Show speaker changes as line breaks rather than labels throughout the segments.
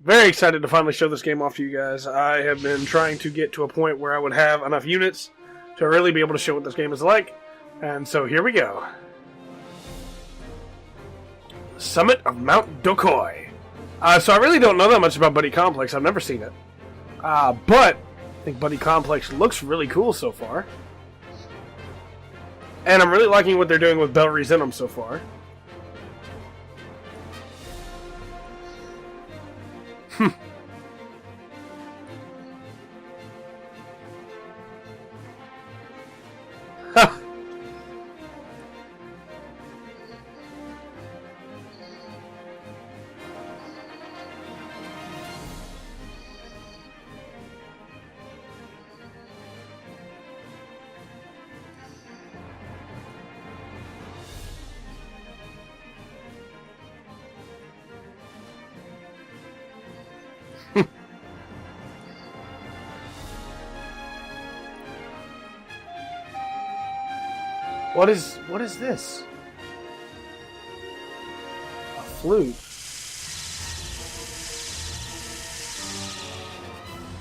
Very excited to finally show this game off to you guys. I have been trying to get to a point where I would have enough units to really be able to show what this game is like. And so here we go. Summit of Mount Dokoi. So I really don't know that much about Buddy Complex. I've never seen it. But I think Buddy Complex looks really cool so far. And I'm really liking what they're doing with Bellry's in them so far. What is this? A flute.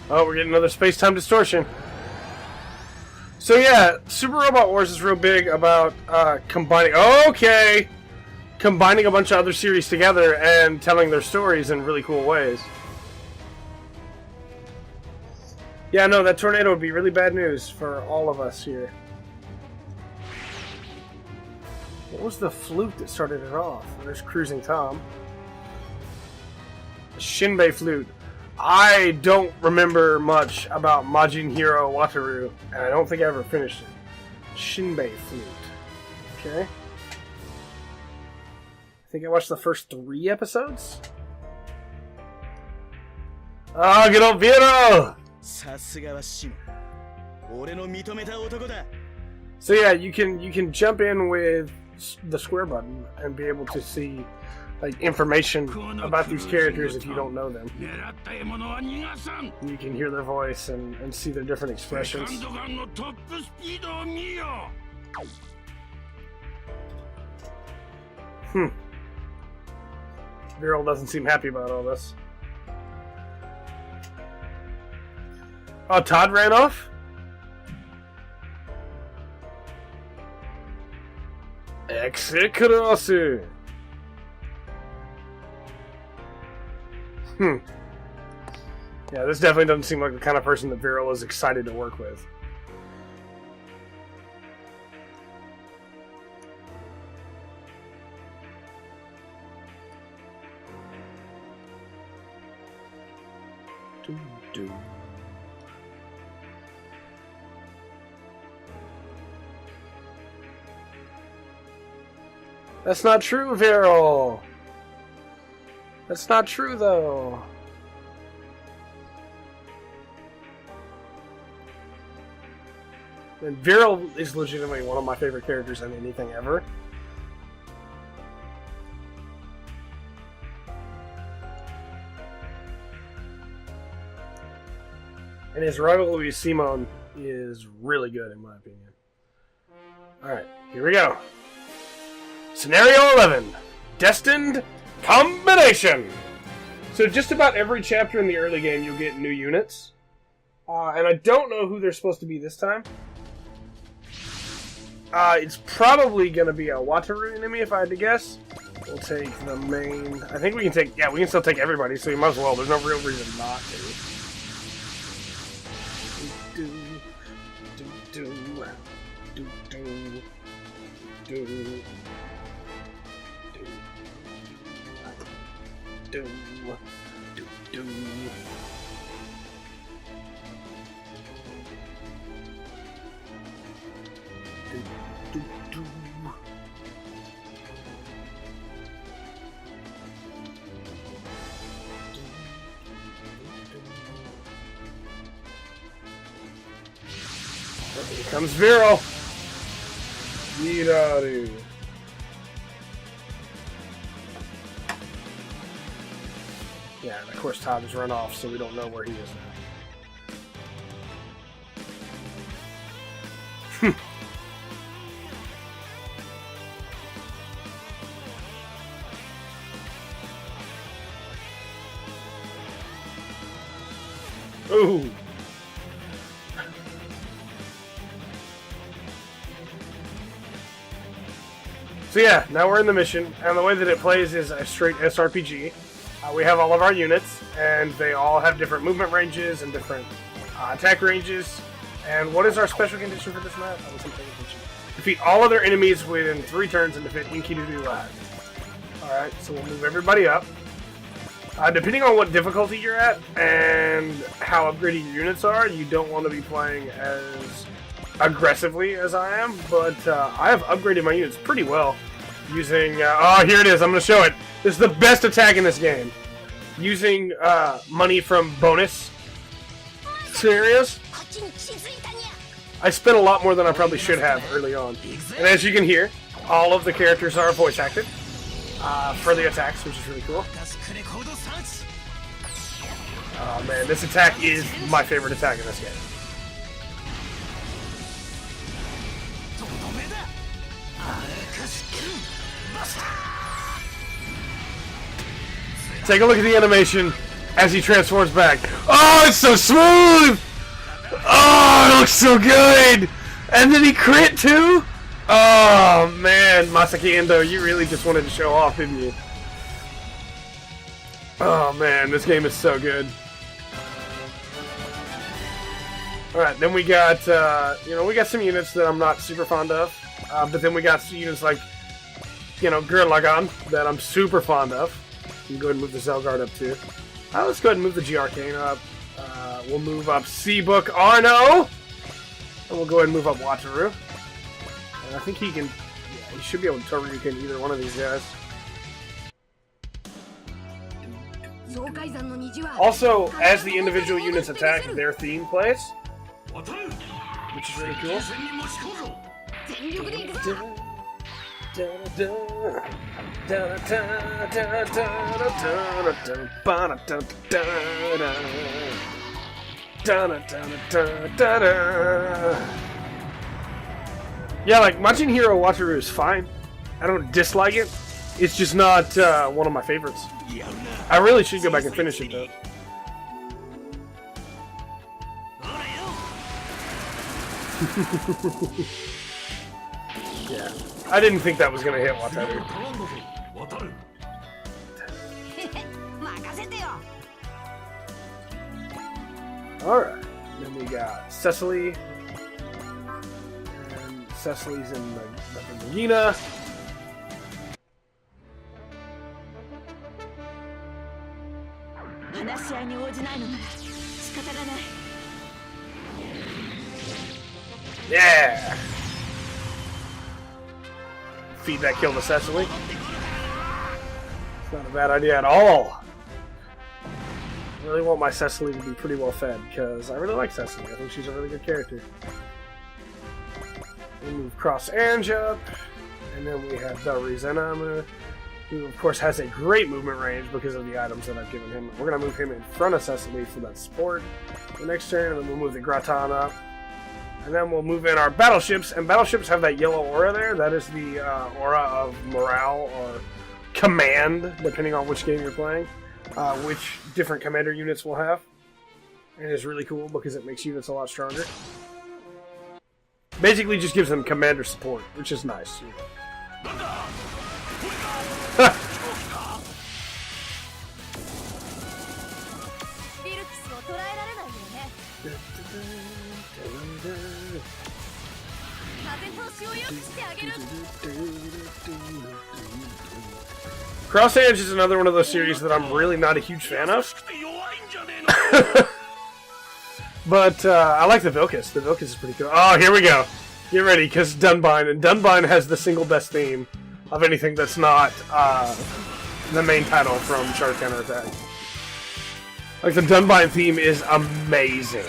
Oh, we're getting another space-time distortion. So yeah, Super Robot Wars is real big about combining a bunch of other series together and telling their stories in really cool ways. Yeah, no, that tornado would be really bad news for all of us here. What was the flute that started it off? There's Cruising Tom. The Shinbei flute. I don't remember much about Majin Hiro Wataru, and I don't think I ever finished it. Shinbei flute. Okay. I think I watched the first 3 episodes. Ah, good old Vero! So yeah, you can jump in with the square button and be able to see like information about these characters if you don't know them. You can hear their voice and see their different expressions. Viral doesn't seem happy about all this. Oh, Todd ran off? Execrosu. Yeah, this definitely doesn't seem like the kind of person that Viral is excited to work with. Doo-doo. That's not true, Viral. That's not true, though. And Viral is legitimately one of my favorite characters in anything ever. And his rivalry Simone is really good, in my opinion. Alright, here we go. Scenario 11. Destined Combination. So just about every chapter in the early game you'll get new units. And I don't know who they're supposed to be this time. It's probably going to be a Wataru enemy if I had to guess. We'll take the main... I think we can take... Yeah, we can still take everybody, so you might as well. There's no real reason not to. Here comes Viral. Yiraru. Yeah, and of course Todd has run off, so we don't know where he is now. Ooh. So yeah, now we're in the mission, and the way that it plays is a straight SRPG. We have all of our units, and they all have different movement ranges and different attack ranges. And what is our special condition for this map? I wasn't paying attention. Defeat all other enemies within 3 turns and defeat Inki to do live. Alright, so we'll move everybody up. Depending on what difficulty you're at and how upgraded your units are, you don't want to be playing as aggressively as I am, but I have upgraded my units pretty well using, oh, here it is, I'm going to show it. This is the best attack in this game. Using money from bonus scenarios. I spent a lot more than I probably should have early on. And as you can hear, all of the characters are voice acted for the attacks, which is really cool. Oh man, this attack is my favorite attack in this game. Take a look at the animation as he transforms back. Oh, it's so smooth! Oh, it looks so good! And then he crit too? Oh man, Masaki Endo, you really just wanted to show off, didn't you? Oh man, this game is so good. Alright, then we got, we got some units that I'm not super fond of. But then we got some units like, Gurren Lagann that I'm super fond of. You can go ahead and move the Zelgard up too. Let's go ahead and move the G Arcane up. We'll move up Seabook Arno. And we'll go ahead and move up Wataru. And I think he can, he should be able to Toryuken either one of these guys. Also, as the individual units attack, their theme plays, which is really cool. Yeah, like, Majin Hero Wataru is fine. I don't dislike it. It's just not one of my favorites. I really should go back and finish it, though. Yeah, I didn't think that was going to hit Wataru. Alright, then we got Cecily. And Cecily's in the arena. Yeah! Feed that kill to Cecily. It's not a bad idea at all. I really want my Cecily to be pretty well fed, because I really like Cecily. I think she's a really good character. We move Cross Ange up, and then we have Bellry Zenama, who of course has a great movement range because of the items that I've given him. We're going to move him in front of Cecily for that support the next turn, and then we'll move the Gratan up. And then we'll move in our battleships, and battleships have that yellow aura there. That is the aura of morale or command, depending on which game you're playing, which different commander units will have. And it's really cool because it makes units a lot stronger. Basically just gives them commander support, which is nice. Cross Edge is another one of those series that I'm really not a huge fan of. But I like the Vilcus. The Vilcus is pretty cool. Oh, here we go. Get ready, because Dunbine. And Dunbine has the single best theme of anything that's not the main title from Shark Counterattack. Like, the Dunbine theme is amazing.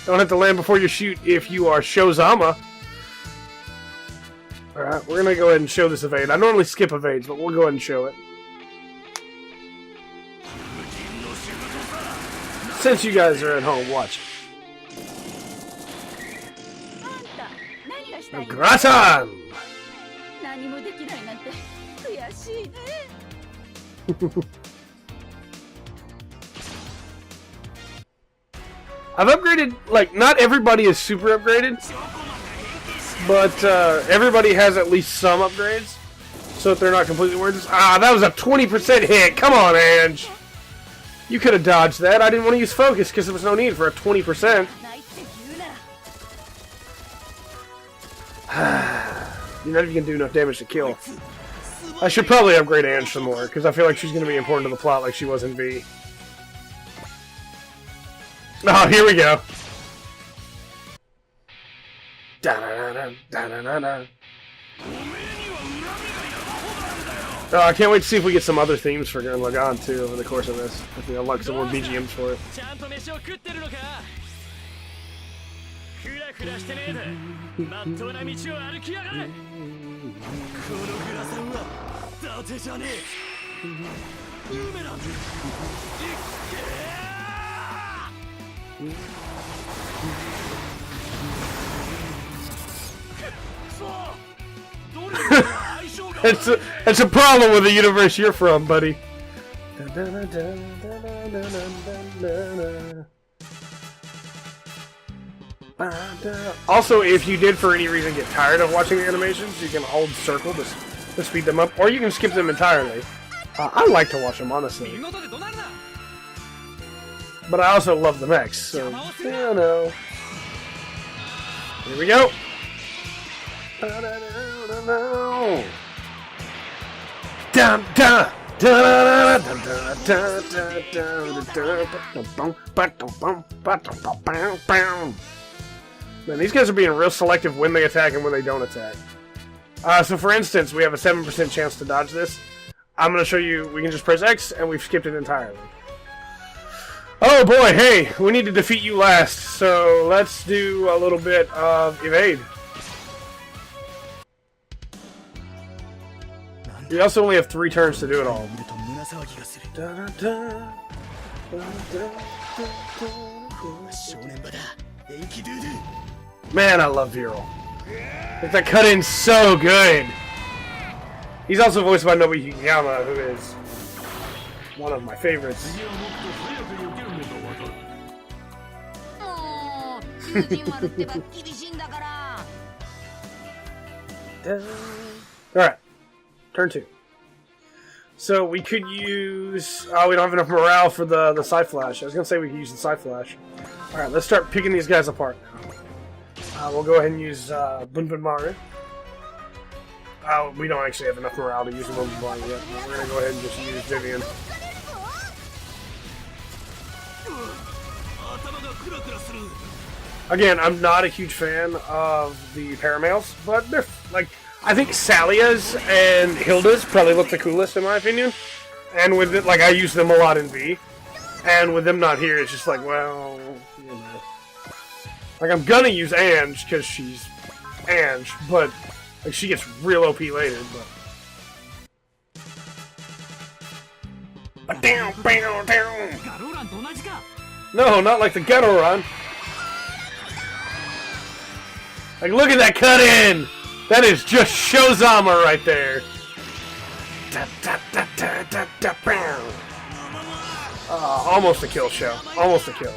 Don't have to land before you shoot if you are Shozama. Alright, we're gonna go ahead and show this evade. I normally skip evades, but we'll go ahead and show it. Since you guys are at home watching. Grasan! I've upgraded, like, not everybody is super upgraded, but everybody has at least some upgrades, so that they're not completely worthless. Ah, that was a 20% hit! Come on, Ange! You could have dodged that. I didn't want to use focus because there was no need for a 20%. You're not even going to do enough damage to kill. I should probably upgrade Ange some more, because I feel like she's going to be important to the plot like she was in V. Oh, here we go. Oh, I can't wait to see if we get some other themes for Gurren Lagann, too, over the course of this. If we unlock some more BGMs for it. It's a problem with the universe you're from, buddy. Also, if you did for any reason get tired of watching the animations, you can hold circle to speed them up, or you can skip them entirely. I like to watch them, honestly. But I also love the mechs, so, I don't know. Here we go! Dun, dun, man, these guys are being real selective when they attack and when they don't attack. So for instance, we have a 7% chance to dodge this. I'm going to show you, we can just press X and we've skipped it entirely. Oh boy, hey, we need to defeat you last, so let's do a little bit of evade. We also only have 3 turns to do it all. Man, I love Viral. Like, that cut-in's so good. He's also voiced by Nobuo Higiyama, who is one of my favorites. Alright. Turn 2. So we could use... Oh, we don't have enough morale for the Side Flash. I was going to say we could use the Side Flash. Alright, let's start picking these guys apart now. We'll go ahead and use Bun Bun Maru. We don't actually have enough morale to use Bun Bun Maru yet. We're going to go ahead and just use Vivian. Again, I'm not a huge fan of the Paramales, but they're, like... I think Salia's and Hilda's probably look the coolest in my opinion. And with it, like, I use them a lot in V. And with them not here, it's just like, well, you know. Like, I'm gonna use Ange, because she's Ange, but, like, she gets real OP later, but... No, not like the Ghetto Run. Like, look at that cut-in! That is just Shozama right there. Almost a kill, Show. Almost a kill.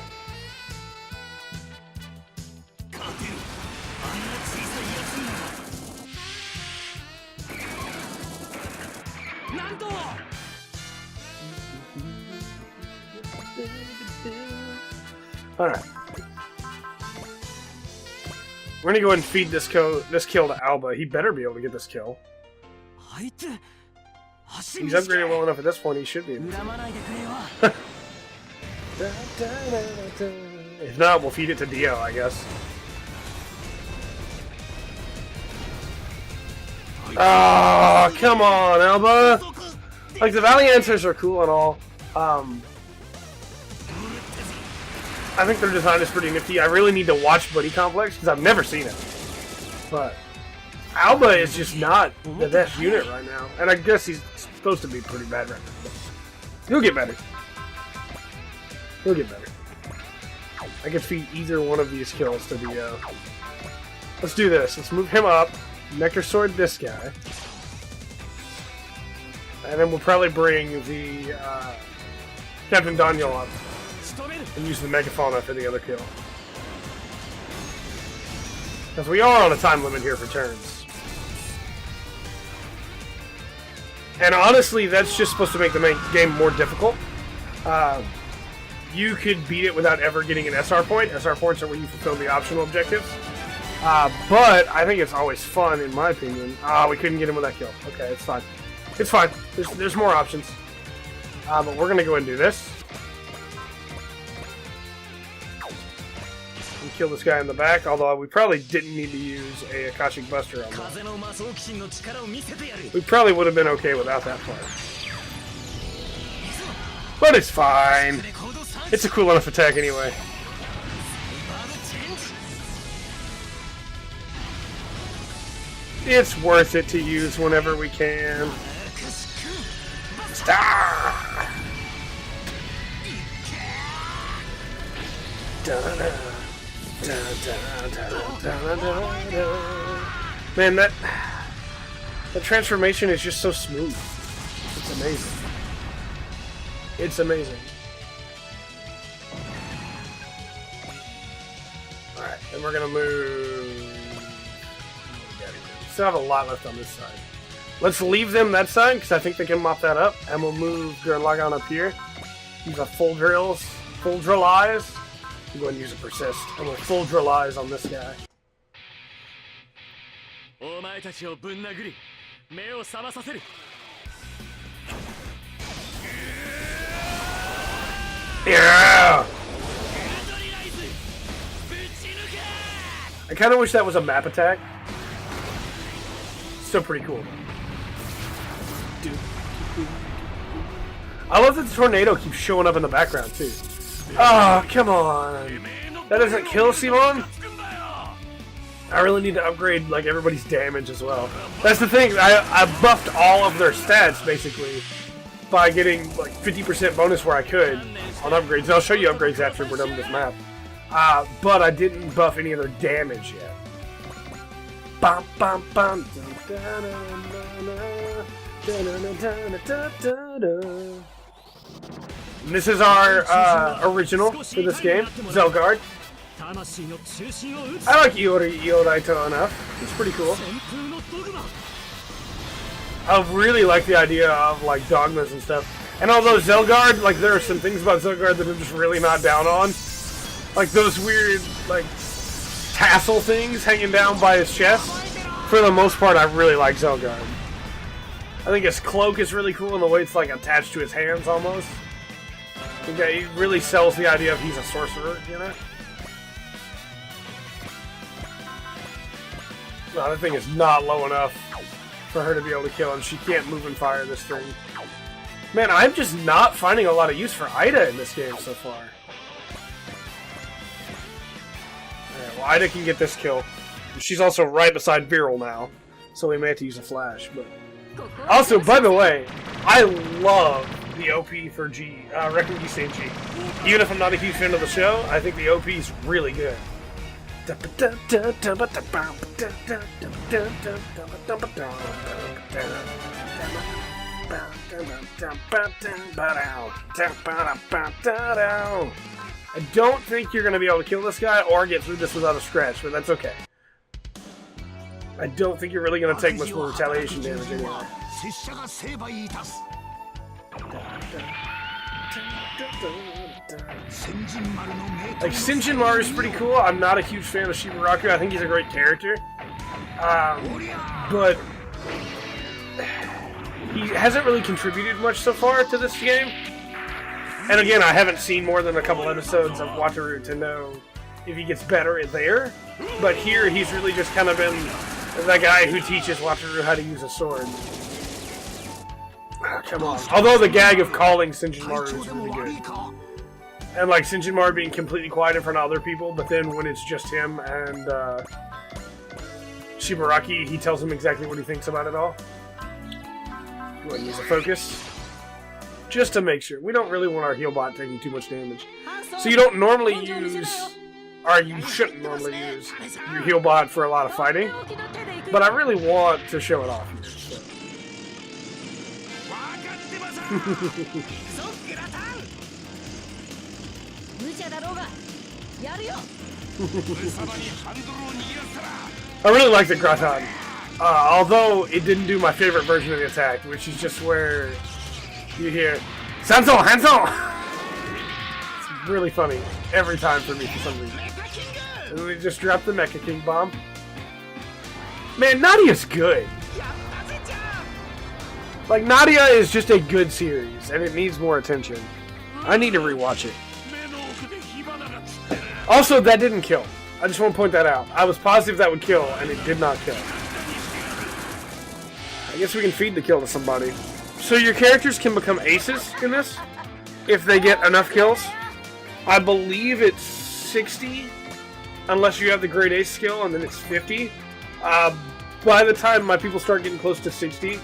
Alright. We're gonna go ahead and feed this kill to Alba. He better be able to get this kill. He's upgraded well enough at this point, he should be able to. If not, we'll feed it to Dio, I guess. Oh, come on, Alba! Like, the Valley answers are cool and all. I think their design is pretty nifty. I really need to watch Buddy Complex, because I've never seen it. But, Alba is just not the best unit right now. And I guess he's supposed to be pretty bad right now. He'll get better. He'll get better. I can feed either one of these kills to the... Let's do this. Let's move him up. Nectar Sword this guy. And then we'll probably bring the Captain Daniel up. And use the Megafauna for the other kill. Because we are on a time limit here for turns. And honestly, that's just supposed to make the main game more difficult. You could beat it without ever getting an SR point. SR points are where you fulfill the optional objectives. But I think it's always fun, in my opinion. We couldn't get him with that kill. Okay, it's fine. It's fine. There's more options. But we're going to go ahead and do this. And kill this guy in the back, although we probably didn't need to use a Akashic Buster on that. We probably would have been okay without that part. But it's fine. It's a cool enough attack anyway. It's worth it to use whenever we can. Ah! Man, that transformation is just so smooth. It's amazing. It's amazing. Alright, then we're gonna move. Still have a lot left on this side. Let's leave them that side, because I think they can mop that up. And we'll move Gurren Lagann up here. Use a full drill eyes. We'll go ahead and use a persist. And we'll full drill eyes on this guy. Yeah! I kind of wish that was a map attack. Still pretty cool. I love that the tornado keeps showing up in the background too. Oh, come on. That doesn't kill Simon? I really need to upgrade like everybody's damage as well. That's the thing. I buffed all of their stats basically by getting like 50% bonus where I could on upgrades. And I'll show you upgrades after we're done with this map. But I didn't buff any of their damage yet. Bum, bum, bum, dun, dun, dun, dun, dun, dun. This is our original for this game, Zelgard. I like Ioraito enough. It's pretty cool. I really like the idea of like dogmas and stuff. And although Zelgard, like there are some things about Zelgard that I'm just really not down on. Like those weird like tassel things hanging down by his chest. For the most part, I really like Zelgard. I think his cloak is really cool in the way it's like attached to his hands almost. Okay, he really sells the idea of he's a sorcerer, you know? No, that thing is not low enough for her to be able to kill him. She can't move and fire this thing. Man, I'm just not finding a lot of use for Ida in this game so far. Alright, well, Ida can get this kill. She's also right beside Viral now, so we may have to use a flash. But also, by the way, I love the OP for G, Requiem G. Even if I'm not a huge fan of the show, I think the OP is really good. I don't think you're going to be able to kill this guy or get through this without a scratch, but that's okay. I don't think you're really going to take much more retaliation damage anyway. Like, Sinjin Maru is pretty cool. I'm not a huge fan of Shibaraku. I think he's a great character. But he hasn't really contributed much so far to this game. And again, I haven't seen more than a couple episodes of Wataru to know if he gets better there. But here, he's really just kind of been that guy who teaches Wataru how to use a sword. Oh, come on. Although the gag of calling Sinjin Maru is really good. And like Sinjin Maru being completely quiet in front of other people, but then when it's just him and Shibaraki, he tells him exactly what he thinks about it all. Go ahead and use a focus. Just to make sure. We don't really want our heal bot taking too much damage. So you don't normally use, or you shouldn't normally use your heal bot for a lot of fighting. But I really want to show it off here. I really like the Gratin. Although it didn't do my favorite version of the attack, which is just where you hear Sanso, Hanso! It's really funny every time for me for some reason. And then they just drop the Mecha King bomb. Man, Nadia's good. Like, Nadia is just a good series, and it needs more attention. I need to rewatch it. Also, that didn't kill. I just want to point that out. I was positive that would kill, and it did not kill. I guess we can feed the kill to somebody. So your characters can become aces in this, if they get enough kills. I believe it's 60, unless you have the Great Ace skill, and then it's 50. By the time my people start getting close to 60,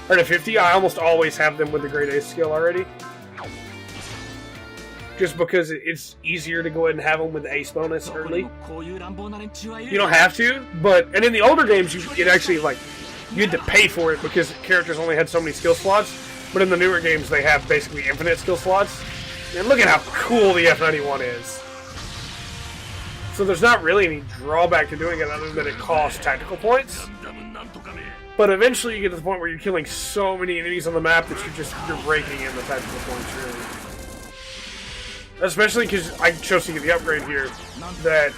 or to 50, I almost always have them with the Great Ace skill already. Just because it's easier to go ahead and have them with the Ace bonus early. You don't have to, but, and in the older games, it actually, like, you had to pay for it because characters only had so many skill slots. But in the newer games, they have basically infinite skill slots. And look at how cool the F91 is. So there's not really any drawback to doing it other than it costs tactical points. But eventually you get to the point where you're killing so many enemies on the map that you're raking in the tactical points, really. Especially because I chose to get the upgrade here, that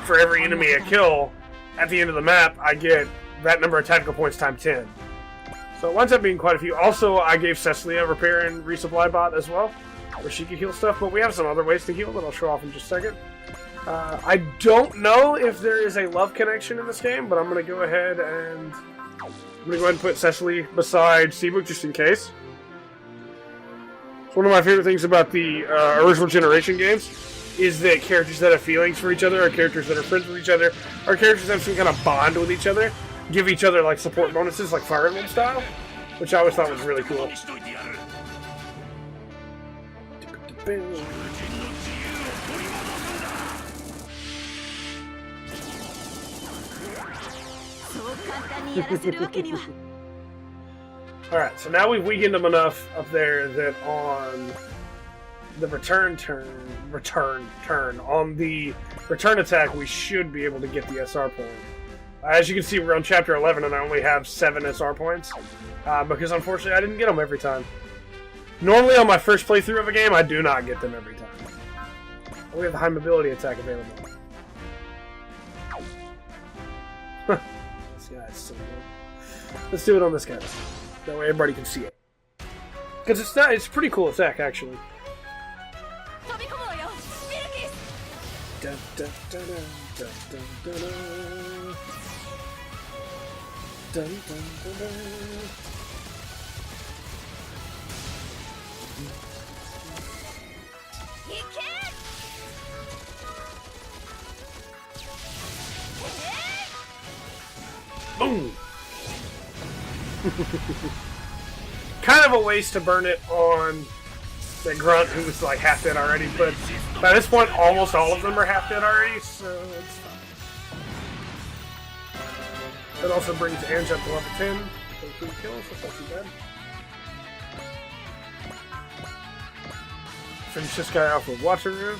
for every enemy I kill, at the end of the map, I get that number of tactical points times 10. So it winds up being quite a few. Also, I gave Cecily a repair and resupply bot as well, where she can heal stuff, but we have some other ways to heal that I'll show off in just a second. I don't know if there is a love connection in this game, but I'm going to go ahead and put Cecily beside Seabook just in case. One of my favorite things about the original generation games is that characters that have feelings for each other, or characters that are friends with each other, or characters that have some kind of bond with each other, give each other like support bonuses, like Fire Emblem style, which I always thought was really cool. Alright, so now we've weakened them enough up there that on the return attack, we should be able to get the SR point. As you can see, we're on Chapter 11, and I only have 7 SR points, because unfortunately I didn't get them every time. Normally on my first playthrough of a game, I do not get them every time. We have the high mobility attack available. This guy's so good. Let's do it on this guy. That way everybody can see it. Because it's a pretty cool attack, actually. Dun, dun, dun, dun, dun, dun, dun, dun. Dun, dun, dun, dun. Boom! Kind of a waste to burn it on the grunt who was like half dead already, but by this point almost all of them are half dead already, so it's fine. That also brings Ange up to level 10. 13 kills, that's not too bad. Finish this guy off with Wataru.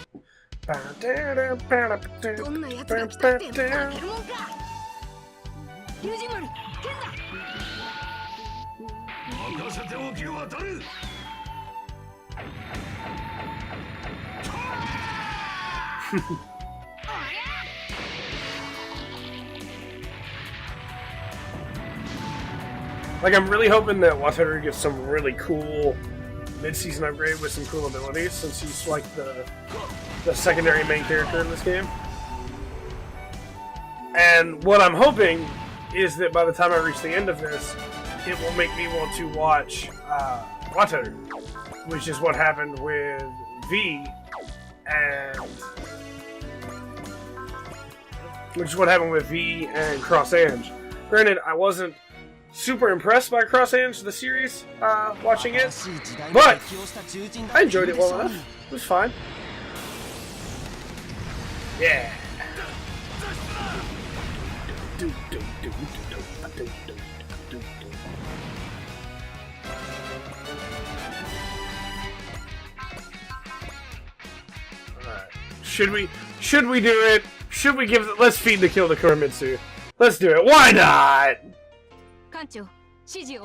Like, I'm really hoping that Wataru gets some really cool mid-season upgrade with some cool abilities, since he's like the secondary main character in this game. And what I'm hoping is that by the time I reach the end of this, it will make me want to watch Wataru, which is what happened with V and Cross Ange. Granted, I wasn't super impressed by Cross Edge the series watching it, but I enjoyed it well enough. It was fine. Yeah. Alright. Should we do it? Should we give let's feed the kill to Kuramitsu. Let's do it. Why not?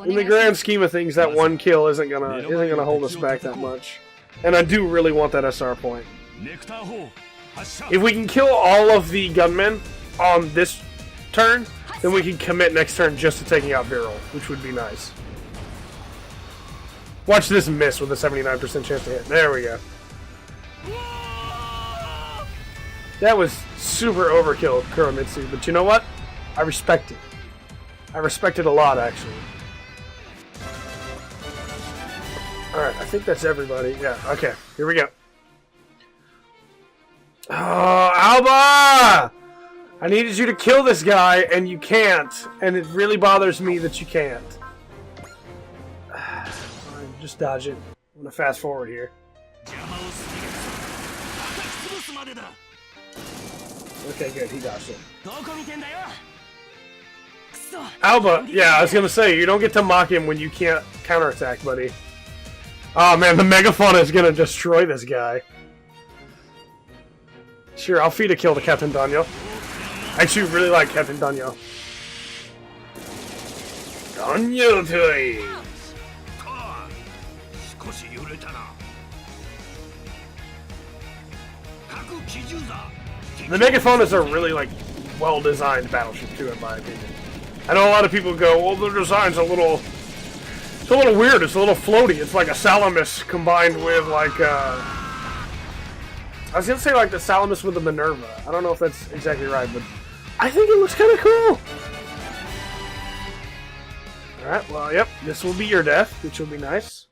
In the grand scheme of things, that one kill isn't gonna hold us back that much. And I do really want that SR point. If we can kill all of the gunmen on this turn, then we can commit next turn just to taking out Viral, which would be nice. Watch this miss with a 79% chance to hit. There we go. That was super overkill, Kuramitsu, but you know what? I respect it. I respect it a lot, actually. Alright, I think that's everybody. Yeah, okay. Here we go. Oh, Alba! I needed you to kill this guy, and you can't. And it really bothers me that you can't. Just dodge it. I'm gonna fast forward here. Okay, good. He dodged it. Alba, yeah, I was gonna say, you don't get to mock him when you can't counterattack, buddy. Oh man, the Megaphone is gonna destroy this guy. Sure, I'll feed a kill to Captain Daniel. I actually really like Captain Daniel. Daniel Trey! The Megaphone is a really, like, well-designed battleship, too, in my opinion. I know a lot of people go, well, the design's a little... It's a little weird, it's a little floaty. It's like a Salamis combined with, like, I was gonna say, like, the Salamis with the Minerva. I don't know if that's exactly right, but I think it looks kind of cool. Alright, well, yep, this will be your death, which will be nice.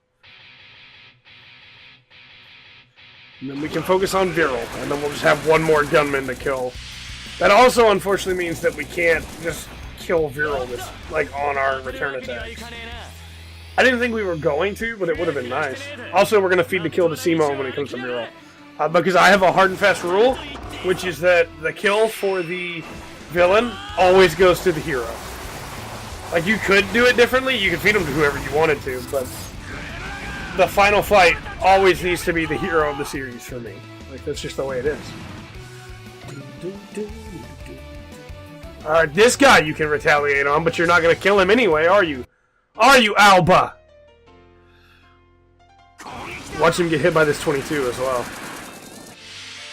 And then we can focus on Viral, and then we'll just have one more gunman to kill. That also, unfortunately, means that we can't just kill Viral this, like, on our return attack. I didn't think we were going to, but it would have been nice. Also, we're going to feed the kill to Simo when it comes to Viral. Because I have a hard and fast rule, which is that the kill for the villain always goes to the hero. Like, you could do it differently, you could feed him to whoever you wanted to, but the final fight always needs to be the hero of the series for me. Like, that's just the way it is. Alright, this guy you can retaliate on, but you're not going to kill him anyway, are you? Are you, Alba? Watch him get hit by this 22 as well.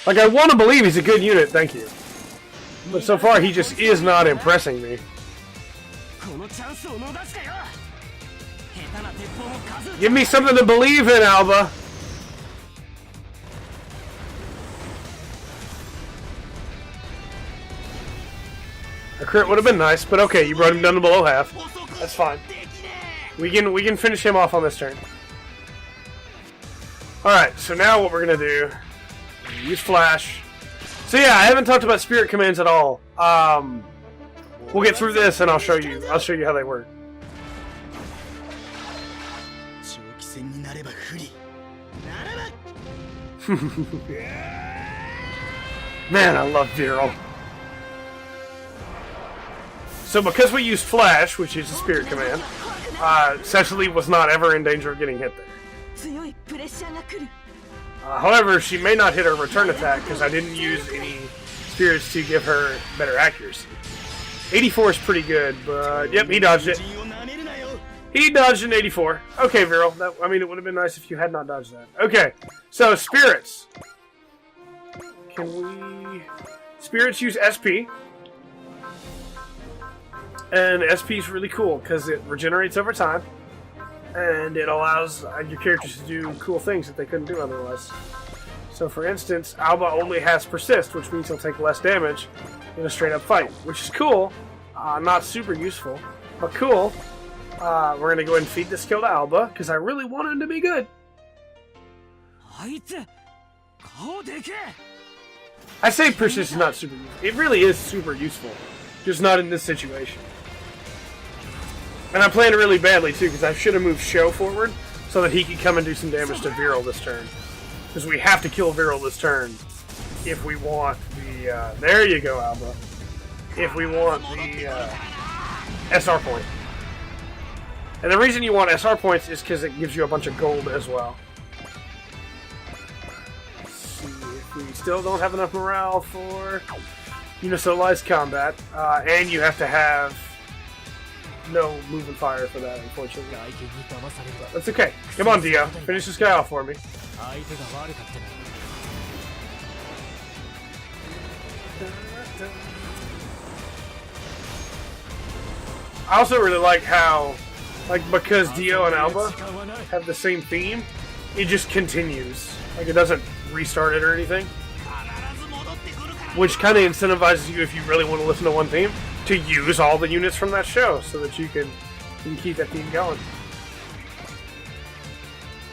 Like, I want to believe he's a good unit, thank you. But so far, he just is not impressing me. Give me something to believe in, Alba! A crit would have been nice, but okay, you brought him down to below half. That's fine. We can finish him off on this turn. Alright, so now what we're gonna do, use Flash. So yeah, I haven't talked about Spirit Commands at all. We'll get through this and I'll show you how they work. Man, I love Viral. So because we used Flash, which is a Spirit Command, Cecily was not ever in danger of getting hit there. However, she may not hit her return attack because I didn't use any spirits to give her better accuracy. 84 is pretty good, but yep, he dodged it. He dodged an 84. Okay, Viral. I mean, it would have been nice if you had not dodged that. Okay, so spirits. Can we... Spirits use SP. And SP is really cool because it regenerates over time. And it allows your characters to do cool things that they couldn't do otherwise. So for instance, Alba only has Persist, which means he'll take less damage in a straight up fight. Which is cool. Not super useful, but cool. We're going to go ahead and feed this kill to Alba, because I really want him to be good. I say Persist is not super useful. It really is super useful. Just not in this situation. And I'm playing it really badly, too, because I should have moved Sho forward so that he could come and do some damage to Viral this turn. Because we have to kill Viral this turn if we want the... there you go, Alba. If we want the SR point. And the reason you want SR points is because it gives you a bunch of gold as well. Let's see if we still don't have enough morale for Unisolize combat. And you have to have no move and fire for that, unfortunately. But that's okay. Come on, Dio. Finish this guy off for me. I also really like how, because Dio and Alba have the same theme, it just continues. Like, it doesn't restart it or anything. Which kind of incentivizes you, if you really want to listen to one theme, to use all the units from that show so that you can keep that theme going.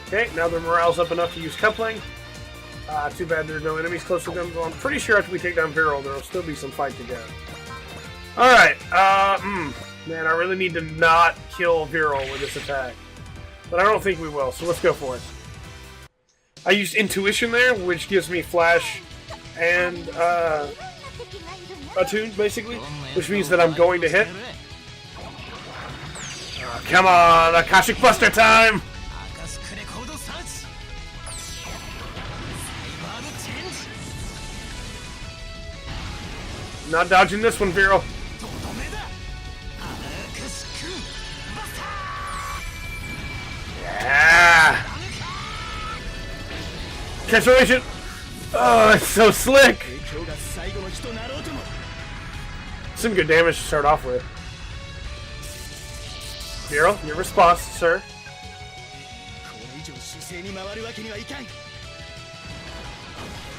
Okay, now their morale's up enough to use coupling. Too bad there's no enemies close to them, so I'm pretty sure after we take down Viral, there'll still be some fight to go. Alright, man, I really need to not kill Viral with this attack. But I don't think we will, so let's go for it. I used Intuition there, which gives me Flash and Attune, basically, which means that I'm going to hit. Come on, Akashic Buster time! Not dodging this one, Viral. Yeah! Cancellation! Oh, it's so slick! Some good damage to start off with. Viral, your response, sir.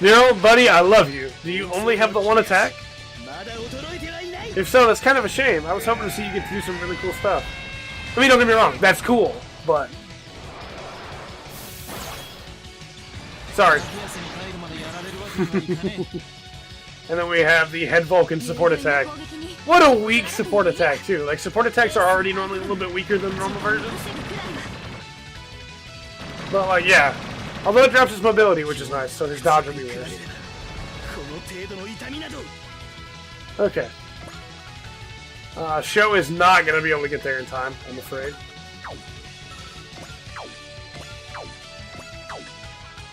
Viral, buddy, I love you. Do you only have the one attack? If so, that's kind of a shame. I was hoping to see you get to do some really cool stuff. I mean, don't get me wrong, that's cool, but... Sorry. And then we have the Head Vulcan support attack. What a weak support attack, too. Like, support attacks are already normally a little bit weaker than normal versions. But, like, yeah. Although it drops his mobility, which is nice, so his dodge will be worse. Okay. Sho is not going to be able to get there in time, I'm afraid.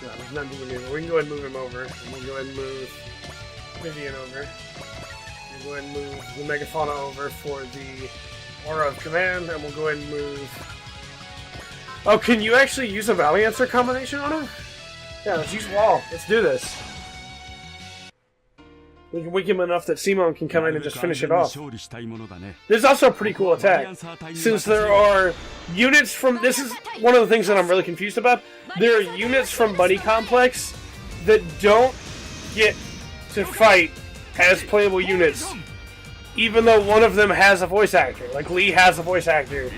No, there's nothing to do. We can go ahead and move him over. And we'll go ahead and move Vivian over. We'll go ahead and move the Megafauna over for the Aura of Command, and we'll go ahead and move... Oh, can you actually use a Valiancer combination on him? Yeah, let's use Wall. Let's do this. We can weaken him enough that Simon can come in and just finish it off. This is also a pretty cool attack. Since there are units from... This is one of the things that I'm really confused about. There are units from Buddy Complex that don't get to fight as playable units, even though one of them has a voice actor. Like, Lee has a voice actor.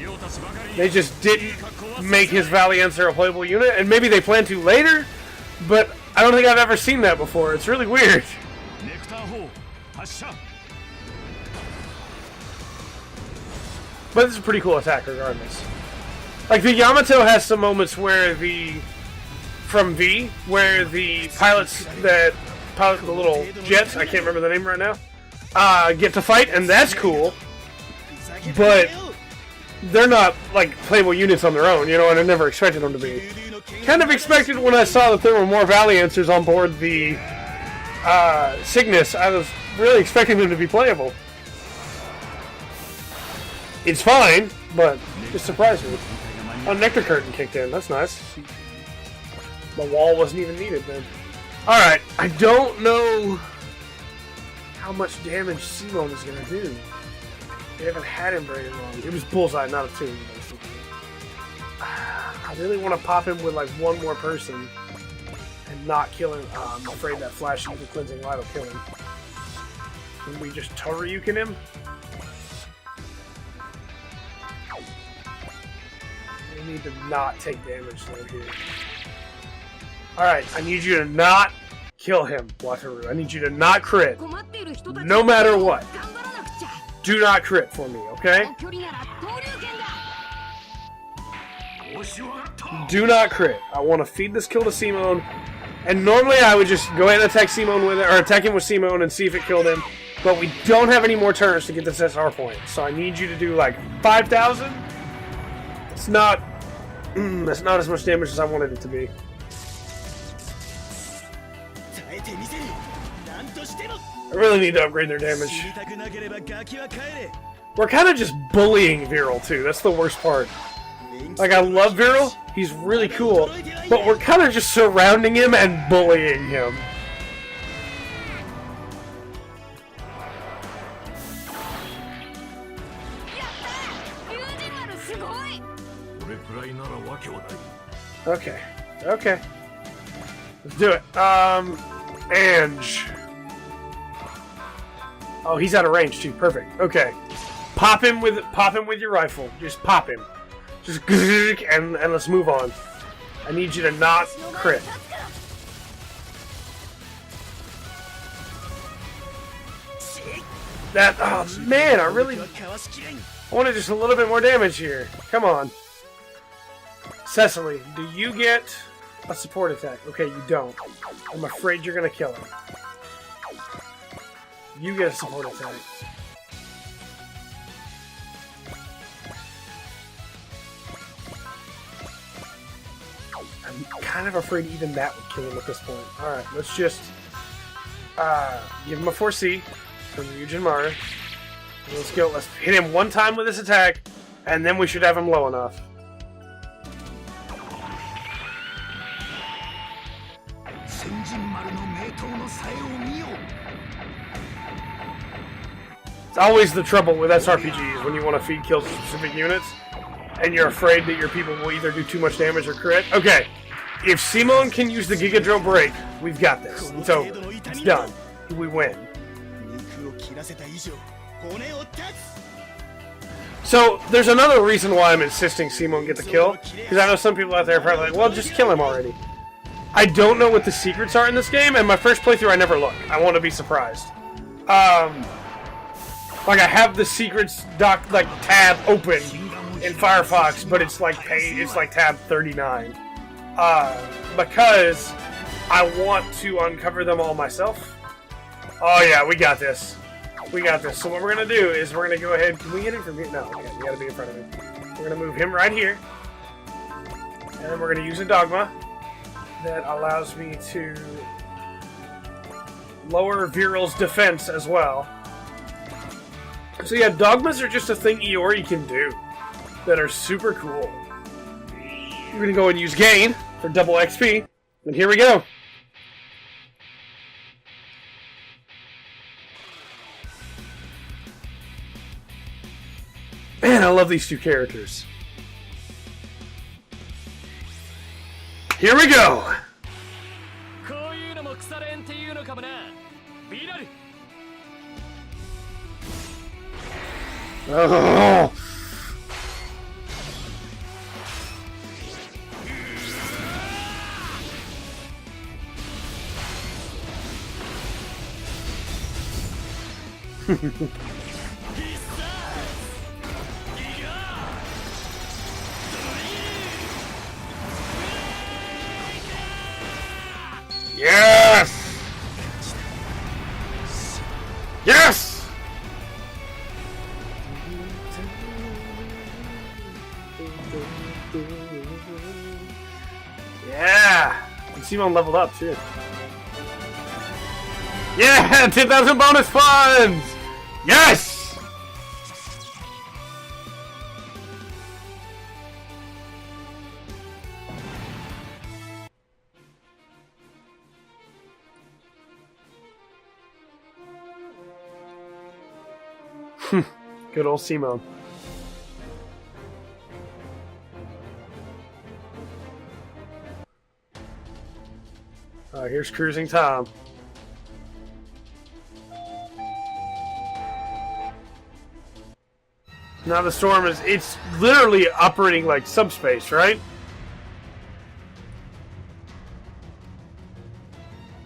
They just didn't make his Valiancer a playable unit, and maybe they plan to later, but I don't think I've ever seen that before. It's really weird. But it's a pretty cool attack regardless. Like, the Yamato has some moments where from V, where the pilots that pilot the little jets, I can't remember the name right now, get to fight, and that's cool. But they're not, like, playable units on their own, you know, and I never expected them to be. Kind of expected when I saw that there were more Valiancers on board the Cygnus. I was really expecting them to be playable. It's fine, but it surprised me. Oh, Nectar Curtain kicked in. That's nice. The wall wasn't even needed then. Alright, I don't know how much damage Simon is going to do. They haven't had him very long. It was Bullseye, not a tune, basically. I really want to pop him with, like, one more person and not kill him. I'm afraid that Flash with the Cleansing Light will kill him. Can we just Toryuken him? We need to not take damage though here. Alright, I need you to not kill him, Wataru. I need you to not crit. No matter what. Do not crit for me, okay? Do not crit. I want to feed this kill to Simone. And normally I would just go ahead and attack Simone with it, or attack him with Simone and see if it killed him. But we don't have any more turns to get this SR point. So I need you to do like 5,000. It's not... that's not as much damage as I wanted it to be. I really need to upgrade their damage. We're kind of just bullying Viral too. That's the worst part. Like, I love Viral. He's really cool. But we're kind of just surrounding him and bullying him. Okay. Okay. Let's do it. Ange. Oh, he's out of range too. Perfect. Okay. Pop him with your rifle. Just pop him. Just and let's move on. I need you to not crit. That, oh man, I wanted just a little bit more damage here. Come on. Cecily, do you get a support attack? Okay, you don't. I'm afraid you're gonna kill him. You get a support attack. I'm kind of afraid even that would kill him at this point. Alright, let's just give him a 4C from Ryujin Maru. Let's go. Let's hit him one time with this attack, and then we should have him low enough. It's always the trouble with SRPGs when you want to feed kills to specific units, and you're afraid that your people will either do too much damage or crit. Okay, if Simone can use the Giga Drill break, we've got this. It's over. It's done. We win. So, there's another reason why I'm insisting Simone get the kill, because I know some people out there are probably like, well, just kill him already. I don't know what the secrets are in this game, and my first playthrough I never look. I want to be surprised. Like, I have the secrets tab open in Firefox, but it's like tab 39. Because I want to uncover them all myself. Oh yeah, we got this. We got this. So what we're going to do is we're going to go ahead... Can we hit him from here? No, okay, we got to be in front of him. We're going to move him right here. And then we're going to use a Dogma that allows me to lower Viral's defense as well. So yeah, Dogmas are just a thing Iori can do that are super cool. We're going to go and use Gain for double XP. And here we go. Man, I love these two characters. Here we go! Oh! Yes! Yes! Yeah! And Simone leveled up too. Yeah! 10,000 bonus funds! Yes! Good old Simone. Here's Cruising Tom. Now the storm it's literally operating like subspace, right?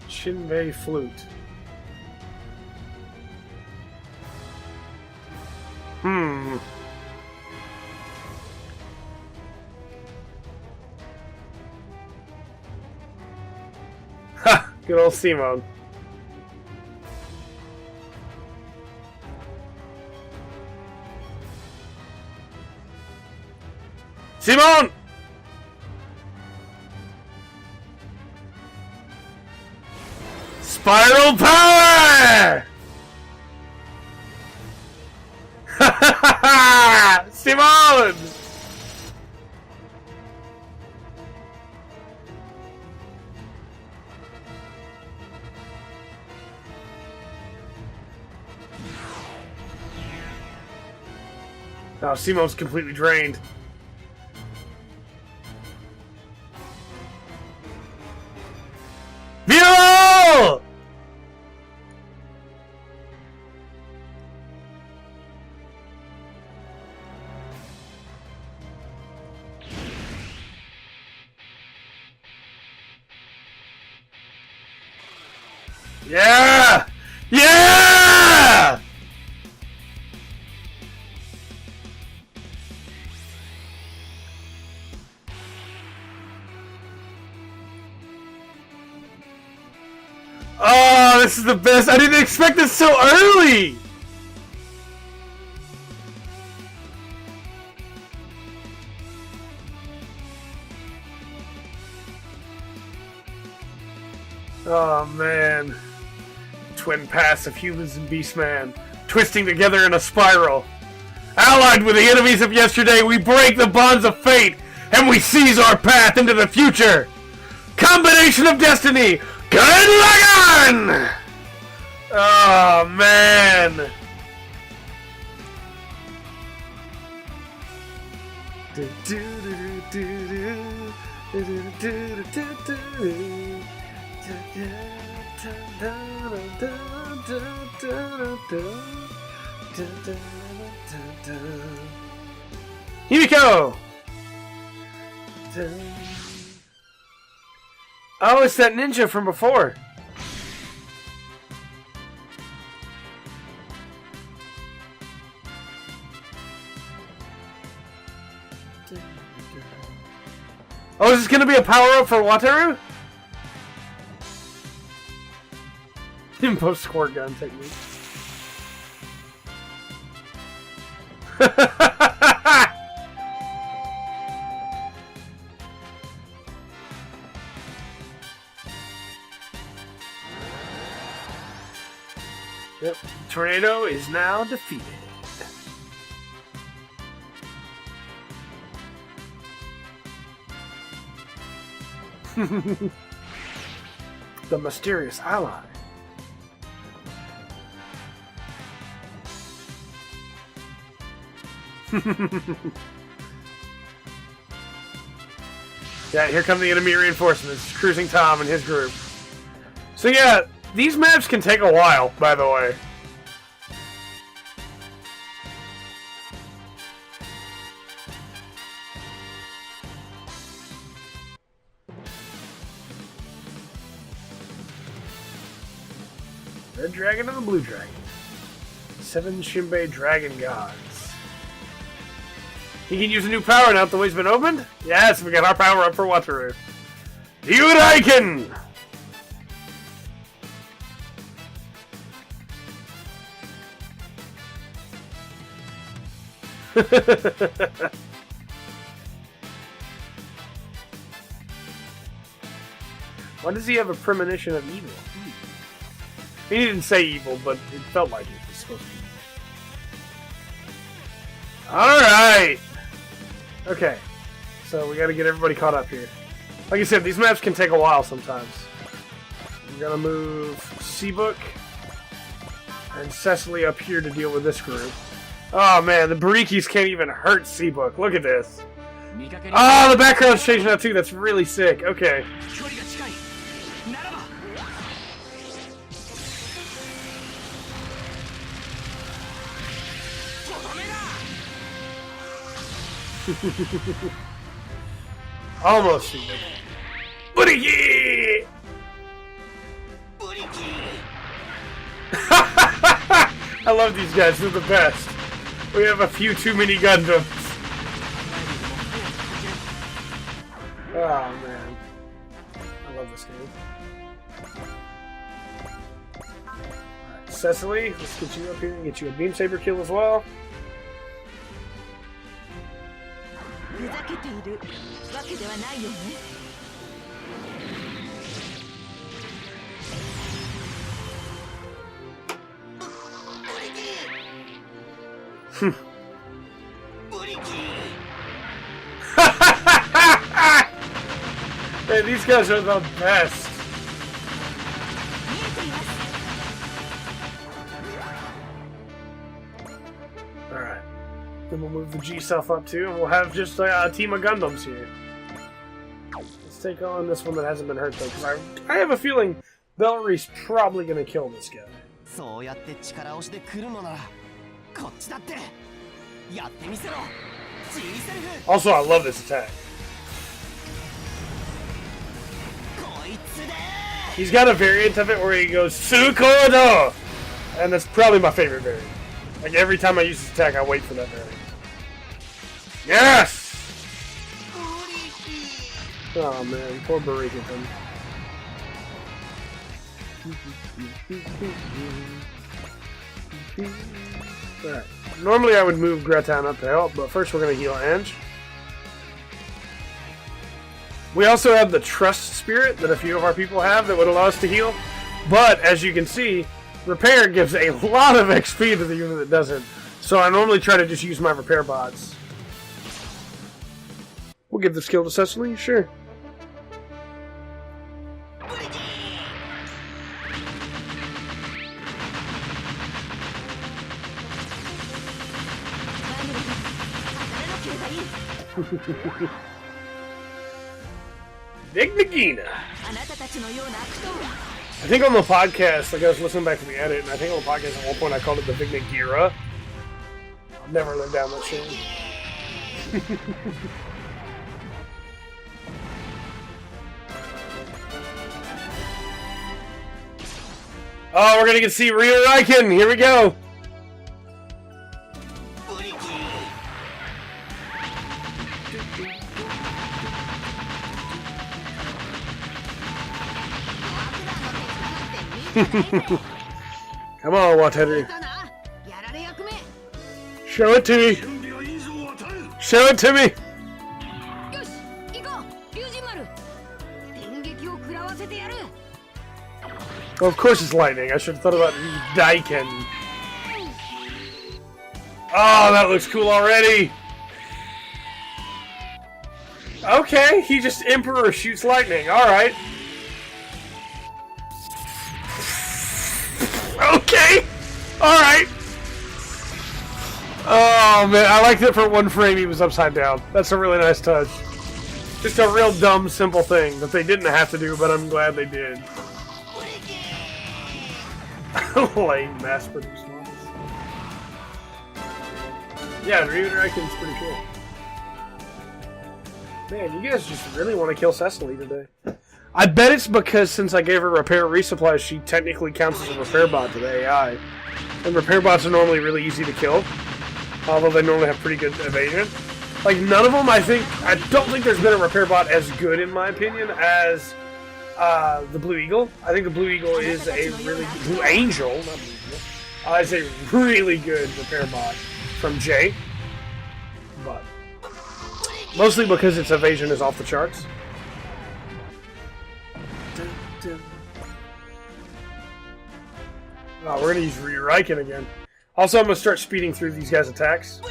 Shinbei Flute. Good old Simone. Simone! Spiral power! Simone! Oh, Simone's completely drained. Viral! Yeah! Yeah! Oh, this is the best. I didn't expect this so early. Oh, man. Twin paths of humans and Beastman, twisting together in a spiral. Allied with the enemies of yesterday, we break the bonds of fate, and we seize our path into the future. Combination of destiny. Good luck on! Oh, man. Himiko! Oh, it's that ninja from before. Oh, is this going to be a power-up for Wataru? Impo squirt gun technique. Yep, Tornado is now defeated. The mysterious ally. Yeah, here come the enemy reinforcements. Cruising Tom and his group. So yeah, these maps can take a while, by the way. Red Dragon and the Blue Dragon. 7 Shinbei Dragon Gods. He can use a new power now that the way's been opened? Yes, we got our power up for Wataru. Yuraiken! Why does he have a premonition of evil? He didn't say evil, but it felt like it was supposed to be. Alright! Okay, so we gotta get everybody caught up here. Like I said, these maps can take a while sometimes. We're gonna move Seabook and Cecily up here to deal with this group. Oh man, the Barikis can't even hurt Seabook. Look at this. Oh, the background's changing now too. That's really sick. Okay. Almost Seabook. Buriki! I love these guys. They're the best. We have a few too many Gundams. Oh man, I love this game. Cecily, let's get you up here and get you a Beam Saber kill as well. Man, these guys are the best. Alright. Then we'll move the G stuff up too, and we'll have just a team of Gundams here. Let's take on this one that hasn't been hurt though, because I have a feeling Bellry's probably going to kill this guy. Also, I love this attack. He's got a variant of it where he goes Tsukodo! And that's probably my favorite variant. Like every time I use this attack, I wait for that variant. Yes! Oh man, poor Barikin. Alright. Normally I would move Gratan up to help, but first we're going to heal Ange. We also have the Trust Spirit that a few of our people have that would allow us to heal. But, as you can see, Repair gives a lot of XP to the unit that doesn't. So I normally try to just use my Repair bots. We'll give the skill to Cecily, sure. Big Nagina. I think on the podcast, like I was listening back to the edit, and I think on the podcast at one point I called it the Big Nagira. I'll never live down that shame. Oh, we're gonna get to see Ryu Raiken. Here we go. Come on, Wataru. Show it to me. Show it to me. Well, of course it's lightning. I should have thought about Daiken. Oh, that looks cool already. Okay, he just Emperor shoots lightning. Alright. Okay! Alright! Oh man, I liked it for one frame he was upside down. That's a really nice touch. Just a real dumb, simple thing that they didn't have to do, but I'm glad they did. Lame mass-produced ones. Yeah, Ryu Raiken's pretty cool. Man, you guys just really want to kill Cecily today. I bet it's because since I gave her repair resupply, she technically counts as a repair bot to the AI. And repair bots are normally really easy to kill. Although they normally have pretty good evasion. Like, none of them, I don't think there's been a repair bot as good, in my opinion, as the Blue Eagle. I think the Blue Eagle is a really... Blue Angel, not Blue Eagle. Is a really good repair bot from Jay. But... mostly because its evasion is off the charts. Oh, we're going to use Ryu Raiken again. Also, I'm going to start speeding through these guys' attacks.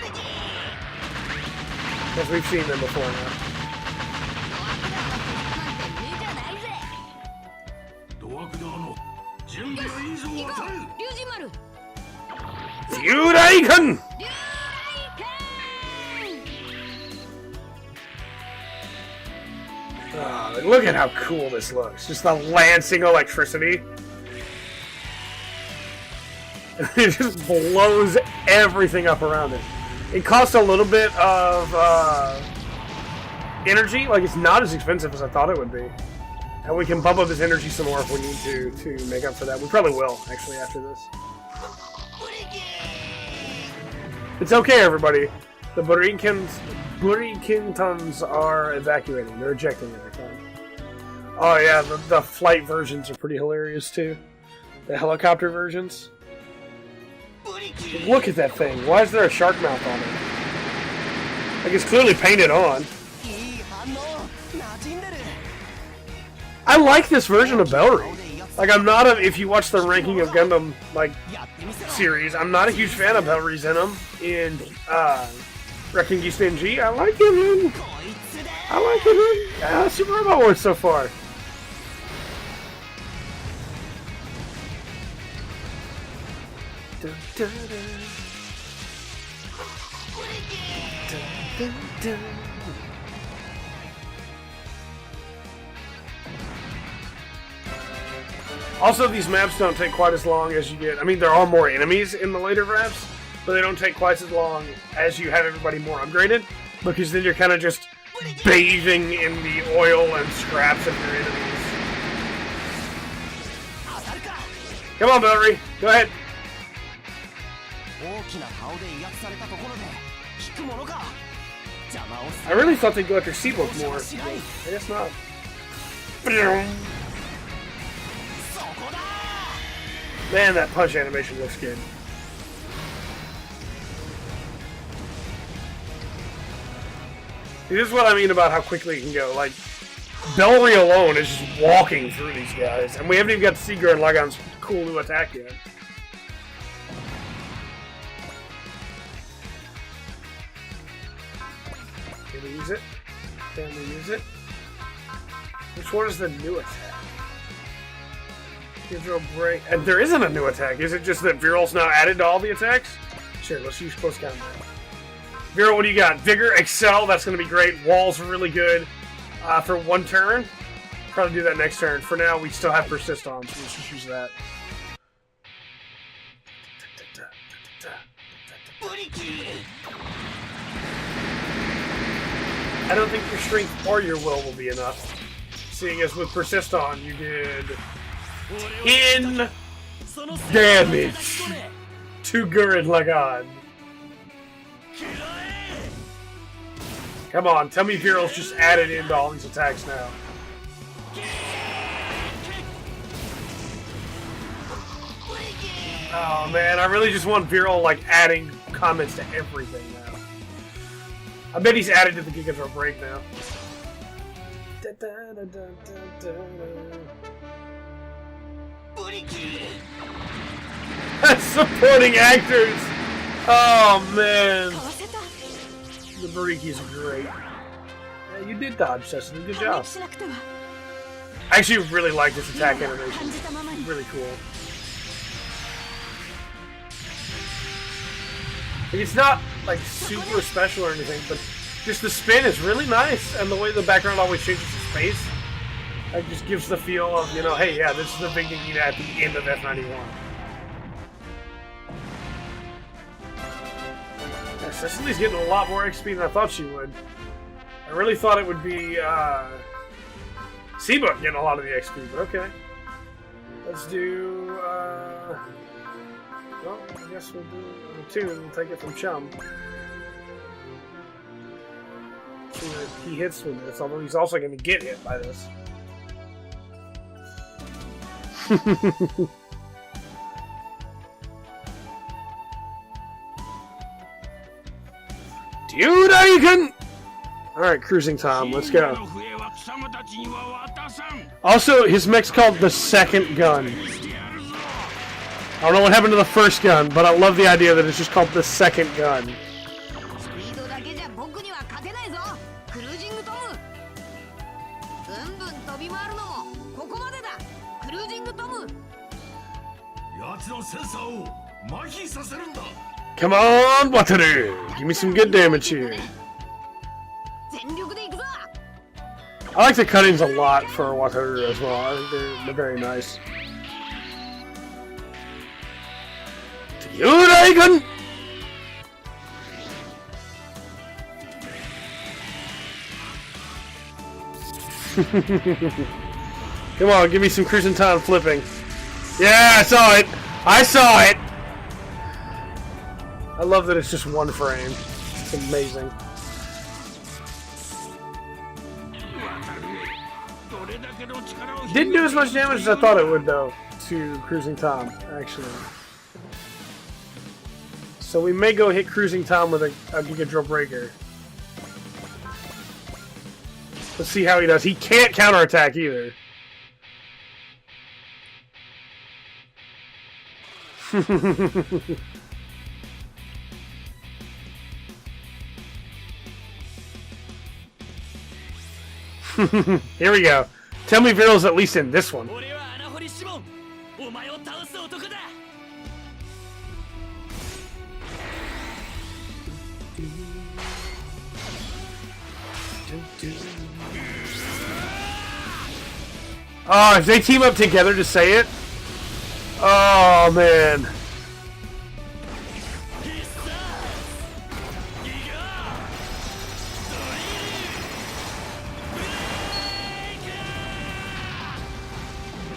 Because we've seen them before now. Ryu Raiken! Oh, look at how cool this looks. Just the lancing electricity. It just blows everything up around it. It costs a little bit of energy. Like, it's not as expensive as I thought it would be. And we can bump up his energy some more if we need to make up for that. We probably will, actually, after this. It's okay, everybody. The Burikintons are evacuating. They're ejecting every time. Oh, yeah, the flight versions are pretty hilarious, too. The helicopter versions. Look at that thing. Why is there a shark mouth on it? Like, it's clearly painted on. I like this version of Bellry. Like, I'm not a... If you watch the Ranking of Gundam, like, series, I'm not a huge fan of Bellry's in them. In, Wrecking Eastern G, I like him in... I like him in Super Robot Wars so far. Dun, dun, dun. Dun, dun. Also, these maps don't take quite as long as you get. I mean, there are more enemies in the later maps, but they don't take quite as long as you have everybody more upgraded, because then you're kind of just bathing in the oil and scraps of your enemies. Come on, Bellry, go ahead. I really thought they'd go after Seabook more. I guess not. Man, that punch animation looks good. This is what I mean about how quickly it can go. Like, Bellry alone is just walking through these guys, and we haven't even got to see Gurren Lagann's cool new attack yet. Can we use it? Can we use it? Which one is the new attack? Gives her a break. And there isn't a new attack. Is it just that Viral's now added to all the attacks? Sure, let's use close combat. Viral, what do you got? Vigor, Excel, that's going to be great. Walls are really good for one turn. Probably do that next turn. For now, we still have Persist on, so let's just use that. I don't think your strength or your will be enough. Seeing as with Persist on, you did 10 damage to Gurren Lagann. Come on, tell me Viral's just added into all these attacks now. Oh man, I really just want Viral like adding comments to everything now. I bet he's added to the Giga Break now. Supporting actors! Oh man! The Burikis are great. Yeah, you did dodge, Cecily. Good job. I actually really like this attack animation. It's really cool. Like, it's not like super special or anything, but just the spin is really nice, and the way the background always changes its face, like, just gives the feel of, you know, hey, yeah, this is the big thing at the end of F91. Yeah, Cecily's getting a lot more XP than I thought she would. I really thought it would be Seabook getting a lot of the XP, but okay. Let's do, well, I guess we'll do a tune. We'll take it from Chum. See if he hits with this, although he's also going to get hit by this. Dude, you can. Alright, cruising time. Let's go. Also, his mech's called the second gun. I don't know what happened to the first gun, but I love the idea that it's just called the second gun. Come on, Wataru! Give me some good damage here. I like the cuttings a lot for Wataru as well. I think they're very nice. Yuraigun! Come on, give me some cruising time flipping. Yeah, I saw it! I saw it! I love that it's just one frame. It's amazing. Didn't do as much damage as I thought it would, though, to cruising Tom, actually. So we may go hit Cruising Tom with a Giga Drill Breaker. Let's see how he does. He can't counterattack either. Here we go. Tell me Viral's at least in this one. Oh, if they team up together to say it? Oh, man.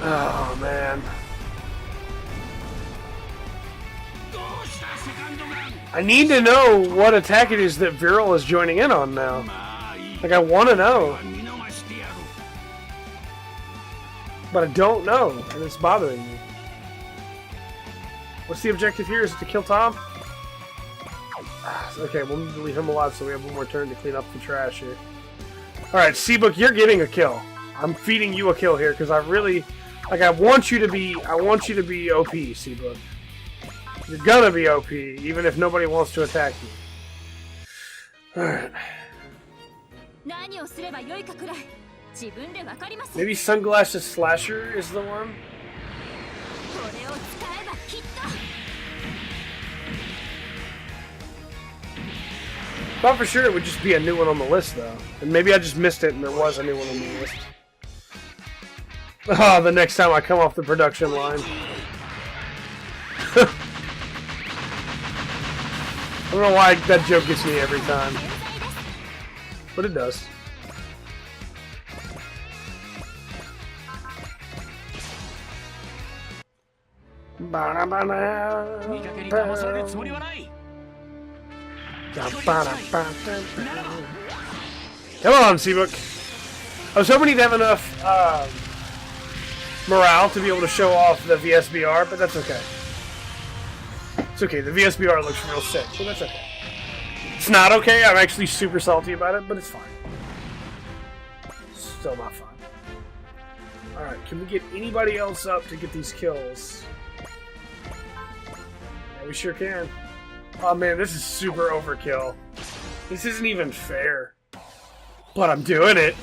Oh, man. I need to know what attack it is that Viral is joining in on now. Like, I want to know. But I don't know, and it's bothering me. What's the objective here? Is it to kill Tom? Okay, we'll need to leave him alive so we have one more turn to clean up the trash here. Alright, Seabook, you're getting a kill. I'm feeding you a kill here, because I really... Like, I want you to be OP, Seabook. You're gonna be OP, even if nobody wants to attack you. Alright. Maybe Sunglasses Slasher is the one? Thought for sure it would just be a new one on the list, though. And maybe I just missed it and there was a new one on the list. Oh, the next time I come off the production line. I don't know why that joke gets me every time. But it does. Come on, Seabook. I was hoping he'd have enough morale to be able to show off the VSBR, but that's okay. It's okay, the VSBR looks real sick, so that's okay. It's not okay, I'm actually super salty about it, but it's fine. Still not fun. Alright, can we get anybody else up to get these kills? Yeah, we sure can. Oh man, this is super overkill. This isn't even fair. But I'm doing it.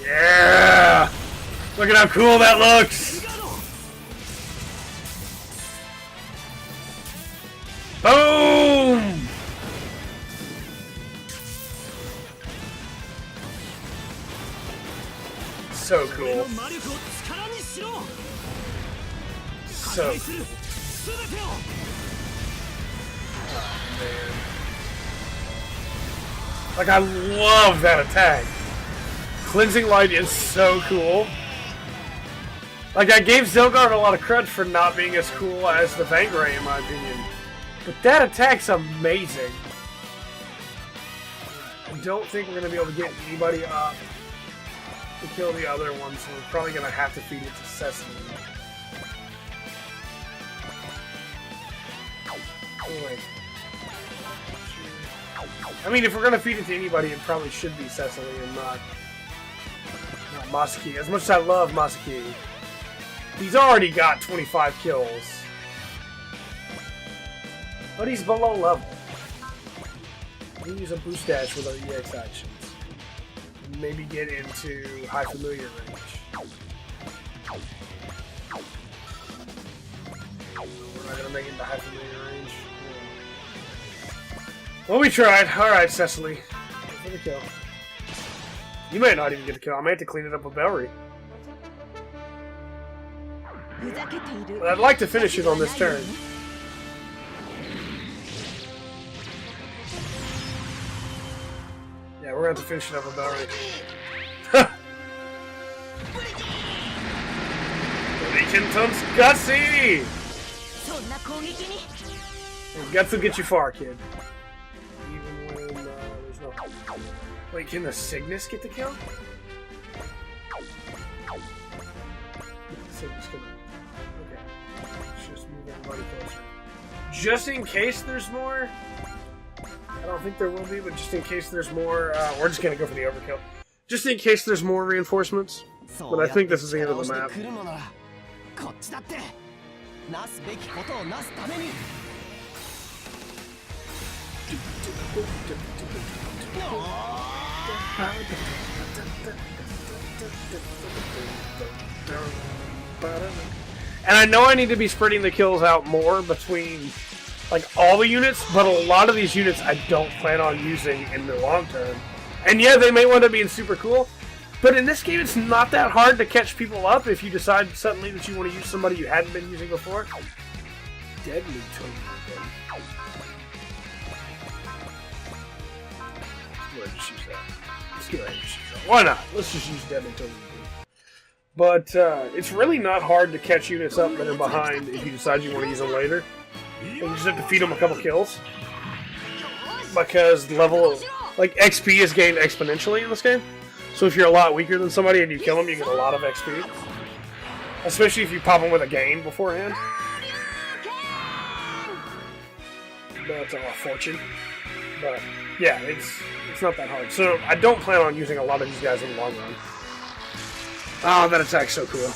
Yeah! Look at how cool that looks! Boom! So cool. So cool. Oh, man. Like, I love that attack. Cleansing Light is so cool. Like, I gave Zelgard a lot of credit for not being as cool as the Vangray, in my opinion. But that attack's amazing. I don't think we're going to be able to get anybody up to kill the other one, so we're probably going to have to feed it to Cecily. Anyway. I mean, if we're going to feed it to anybody, it probably should be Cecily and not Masaki. As much as I love Masaki, he's already got 25 kills. But he's below level. We can use a boost dash with our EX actions. And maybe get into high familiar range. We're not going to make it into high familiar range. Well, we tried. Alright, Cecily. Go for the kill. You might not even get the kill. I might have to clean it up with Bellery. But I'd like to finish it on this turn. Yeah, we're going to have to finish it up with Bellery. Rikenton's Gutsy! Guts will get you far, kid. Even when there's no... Wait, can the Cygnus get the kill? Cygnus can... Okay. everybody closer. Just in case there's more. I don't think there will be, but just in case there's more, we're just gonna go for the overkill. Just in case there's more reinforcements. But I think this is the end of the map. And I know I need to be spreading the kills out more between like all the units, but a lot of these units I don't plan on using in the long term. And yeah, they may wind up being super cool, but in this game it's not that hard to catch people up if you decide suddenly that you want to use somebody you hadn't been using before. Deadly totem. Just use that. Let's go ahead and just use that. Why not? Let's just use deadly totem. But it's really not hard to catch units up that are behind if you decide you want to use them later. You just have to feed them a couple kills. Because level, like, XP is gained exponentially in this game. So if you're a lot weaker than somebody and you kill them, you get a lot of XP. Especially if you pop them with a game beforehand. That's a fortune. But, yeah, it's not that hard. So I don't plan on using a lot of these guys in the long run. Oh, that attack's so cool.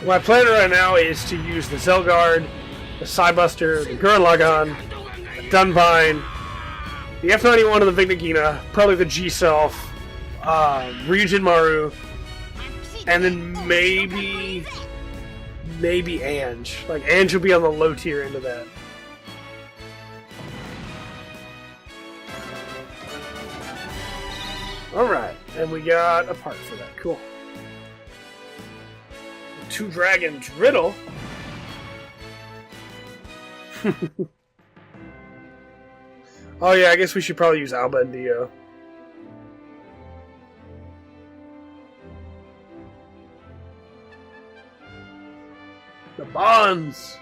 My plan right now is to use the Zelgard, the Psybuster, the Gurren Lagann, the Dunbine, the F91 and the Vignagina, probably the G-Self, Ryujin Maru, and then maybe Ange. Like, Ange will be on the low tier end of that. Alright, and we got a part for that. Cool. Two Dragons Riddle. Oh yeah, I guess we should probably use Alba and Dio. The Bonds!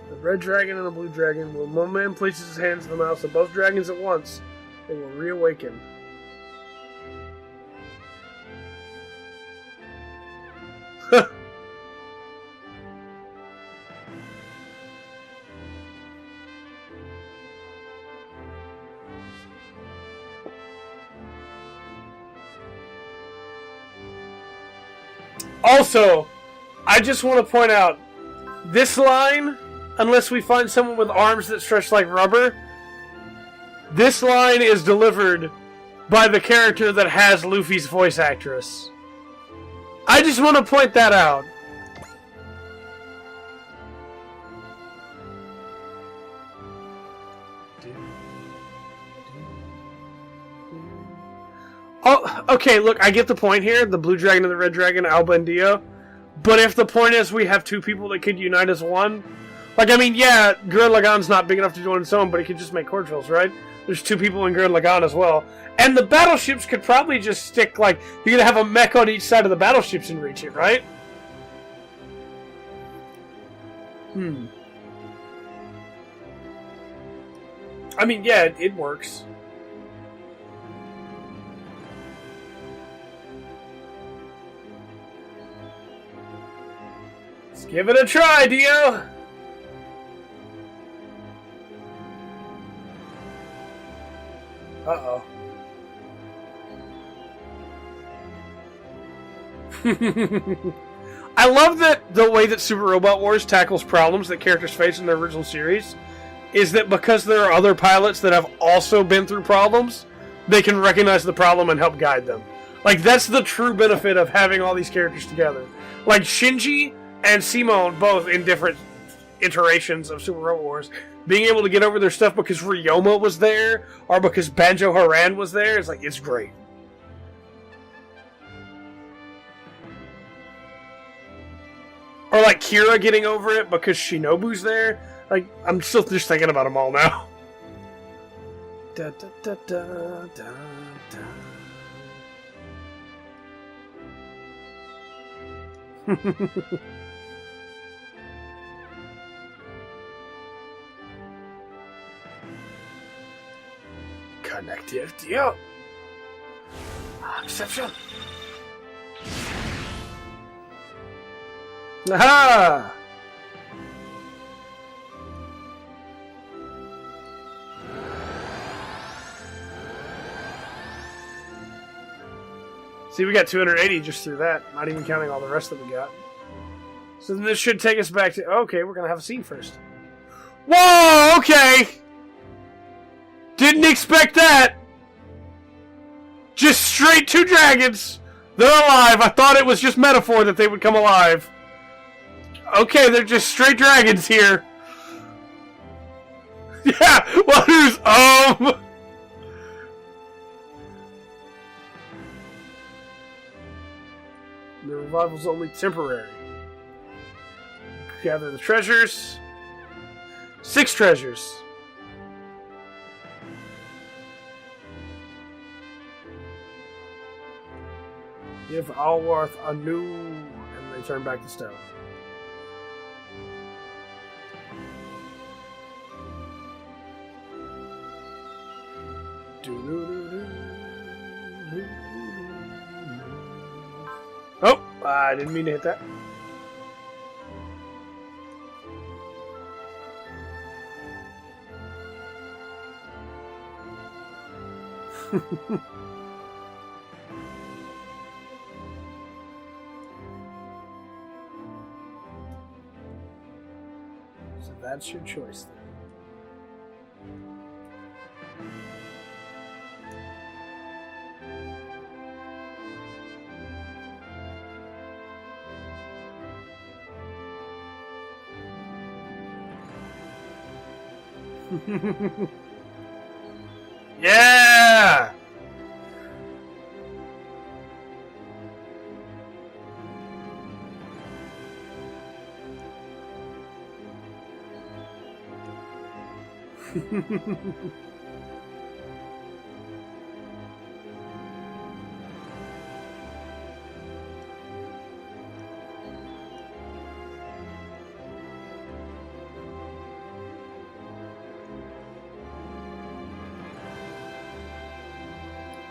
The Red Dragon and the Blue Dragon. When one man places his hands in the mouths of both dragons at once, they will reawaken. Also, I just want to point out, this line, unless we find someone with arms that stretch like rubber, this line is delivered by the character that has Luffy's voice actress. I just want to point that out. Oh, okay, look, I get the point here. The Blue Dragon and the Red Dragon, Alba and Dio. But if the point is we have two people that could unite as one... Like, I mean, yeah, Gurren Lagann's not big enough to join its own, but he could just make cordials, right? There's two people in Gurren Lagann as well. And the battleships could probably just stick, like... You're gonna have a mech on each side of the battleships and reach it, right? I mean, yeah, it works. Let's give it a try, Dio! Uh-oh. I love that the way that Super Robot Wars tackles problems that characters face in their original series is that because there are other pilots that have also been through problems, they can recognize the problem and help guide them. Like, that's the true benefit of having all these characters together. Like, Shinji and Simone, both in different iterations of Super Robot Wars, being able to get over their stuff because Ryoma was there, or because Banjo Haran was there, it's great. Or like Kira getting over it because Shinobu's there. Like, I'm still just thinking about them all now. Da, da, da, da, da, da. Deal. Exception. Aha! See, we got 280 just through that, not even counting all the rest that we got. So then this should take us back to... Okay, we're going to have a scene first. Whoa, okay! Didn't expect that! Just straight 2 dragons! They're alive! I thought it was just metaphor that they would come alive. Okay, they're just straight dragons here. Yeah, well, who's, The revival's only temporary. Gather the treasures. 6 treasures. Give Alworth a new... And they turn back to stone. Oh, I didn't mean to hit that. So that's your choice then. Yeah!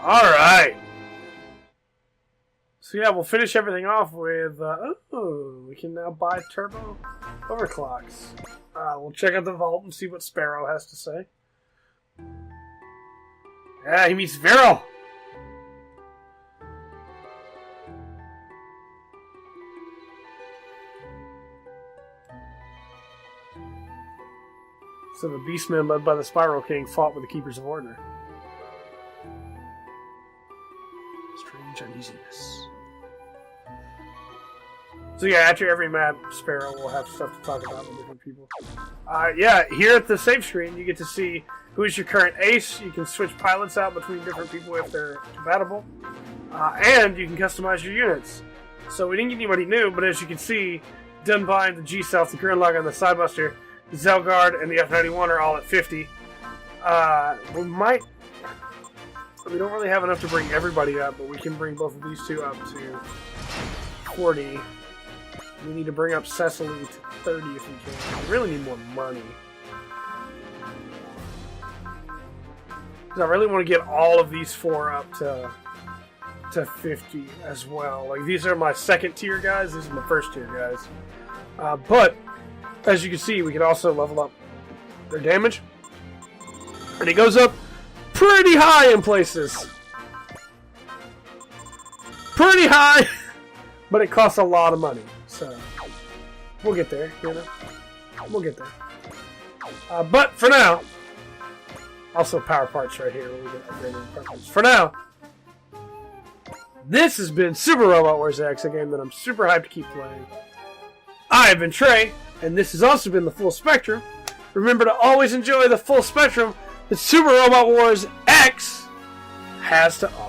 Alright. So yeah, we'll finish everything off with, we can now buy turbo overclocks. We'll check out the vault and see what Sparrow has to say. Yeah, he meets Viral. So the Beastmen led by the Spiral King fought with the Keepers of Order. Strange uneasiness. So yeah, after every map, Sparrow will have stuff to talk about with different people. Yeah, here at the save screen, you get to see who is your current ace. You can switch pilots out between different people if they're compatible. And you can customize your units. So we didn't get anybody new, but as you can see, Dunbine, the G-South, the Grimlock, and the Sidebuster, the Zelgard, and the F-91 are all at 50. We don't really have enough to bring everybody up, but we can bring both of these two up to 40. We need to bring up Cecily to 30 if we can. We really need more money. Because I really want to get all of these 4 up to 50 as well. Like, these are my second tier guys. These are my first tier guys. But, as you can see, we can also level up their damage. And it goes up pretty high in places. Pretty high! But it costs a lot of money. So, we'll get there, you know? We'll get there. But, for now, also power parts right here. We get upgraded parts. For now, this has been Super Robot Wars X, a game that I'm super hyped to keep playing. I have been Trey, and this has also been the Full Spectrum. Remember to always enjoy the full spectrum that Super Robot Wars X has to offer.